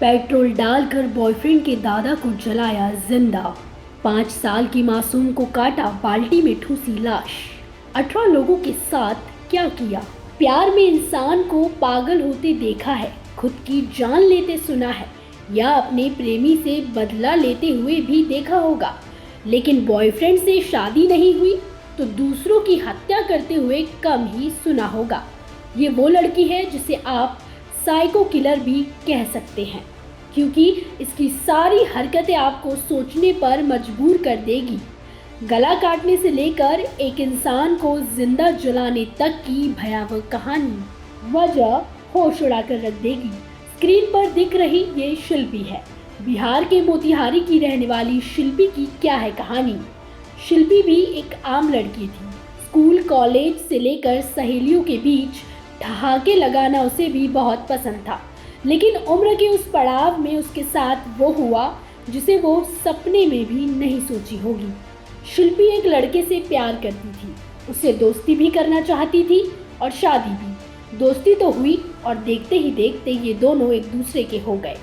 Petrol डालकर boyfriend के दादा को जलाया जिंदा। 5 साल की मासूम को काटा, बाल्टी में ठूसी लाश। 18 लोगों के साथ क्या किया। प्यार में इंसान को पागल होते देखा है, खुद की जान लेते सुना है, या अपने प्रेमी से बदला लेते हुए भी देखा होगा। लेकिन बॉयफ्रेंड से शादी नहीं हुई तो दूसरों की हत्या करते हुए कम ही सुना होगा। ये वो लड़की है जिसे आप साइको किलर भी कह सकते हैं, क्योंकि इसकी सारी हरकतें आपको सोचने पर मजबूर कर देगी। गला काटने से लेकर एक इंसान को जिंदा जलाने तक की भयावह कहानी वजह होश उड़ाकर रख देगी। स्क्रीन पर दिख रही ये शिल्पी है। बिहार के मोतिहारी की रहने वाली शिल्पी की क्या है कहानी। शिल्पी भी एक आम लड़की थी। स्कूल कॉलेज से लेकर सहेलियों के बीच ठहाके लगाना उसे भी बहुत पसंद था, लेकिन उम्र के उस पड़ाव में उसके साथ वो हुआ जिसे वो सपने में भी नहीं सोची होगी। शिल्पी एक लड़के से प्यार करती थी, उससे दोस्ती भी करना चाहती थी और शादी भी। दोस्ती तो हुई और देखते ही देखते ये दोनों एक दूसरे के हो गए।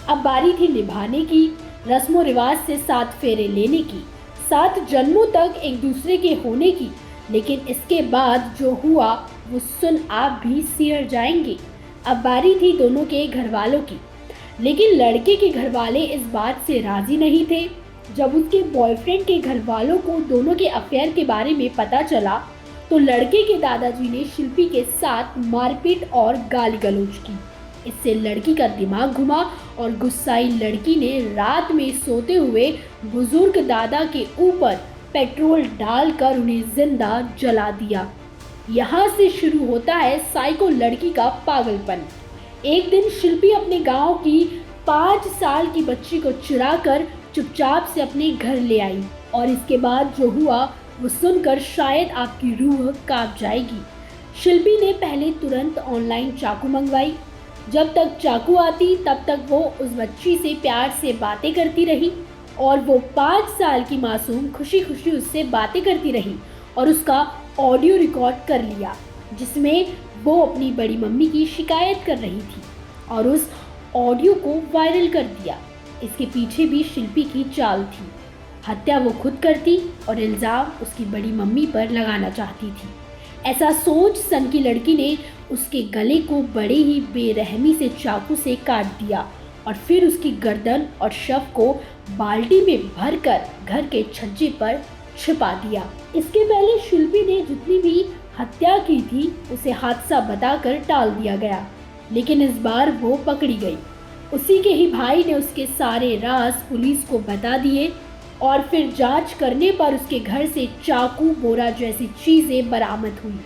अब बारी थी निभाने की, रस्मों रिवाज से 7 फेरे लेने की, 7 जन्मों तक एक दूसरे के होने की। लेकिन इसके बाद जो हुआ वो सुन आप भी सिहर जाएंगे। अब बारी थी दोनों के घर वालों की, लेकिन लड़के के घर वाले इस बात से राजी नहीं थे। जब उसके बॉयफ्रेंड के घर वालों को दोनों के अफेयर के बारे में पता चला तो लड़के के दादाजी ने शिल्पी के साथ मारपीट और गाली गलौज की। इससे लड़की का दिमाग घुमा और गुस्साई लड़की ने रात में सोते हुए बुजुर्ग दादा के ऊपर पेट्रोल डालकर उन्हें जिंदा जला दिया। यहाँ से शुरू होता है साइको लड़की का पागलपन। एक दिन शिल्पी अपने गांव की 5 साल की बच्ची को चुराकर चुपचाप से अपने घर ले आई, और इसके बाद जो हुआ वो सुनकर शायद आपकी रूह कांप जाएगी। शिल्पी ने पहले तुरंत ऑनलाइन चाकू मंगवाई। जब तक चाकू आती तब तक वो उस बच्ची से प्यार से बातें करती रही, और वो 5 साल की मासूम खुशी खुशी उससे बातें करती रही और उसका ऑडियो रिकॉर्ड कर लिया, जिसमें वो अपनी बड़ी मम्मी की शिकायत कर रही थी और उस ऑडियो को वायरल कर दिया। इसके पीछे भी शिल्पी की चाल थी। हत्या वो खुद करती और इल्ज़ाम उसकी बड़ी मम्मी पर लगाना चाहती थी। ऐसा सोच सन की लड़की ने उसके गले को बड़े ही बेरहमी से चाकू से काट दिया और फिर उसकी गर्दन और शव को बाल्टी में भरकर घर के छज्जे पर छिपा दिया। इसके पहले शिल्पी ने जितनी भी हत्या की थी उसे हादसा बताकर टाल दिया गया, लेकिन इस बार वो पकड़ी गई। उसी के ही भाई ने उसके सारे राज पुलिस को बता दिए और फिर जांच करने पर उसके घर से चाकू, बोरा जैसी चीजें बरामद हुई।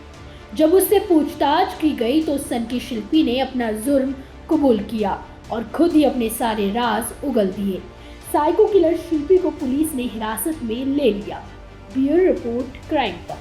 जब उससे पूछताछ की गई तो सन की शिल्पी ने अपना जुर्म कबूल किया और खुद ही अपने सारे राज उगल दिए। साइको किलर शिल्पी को पुलिस ने हिरासत में ले लिया। ब्यूरो रिपोर्ट, क्राइम तक।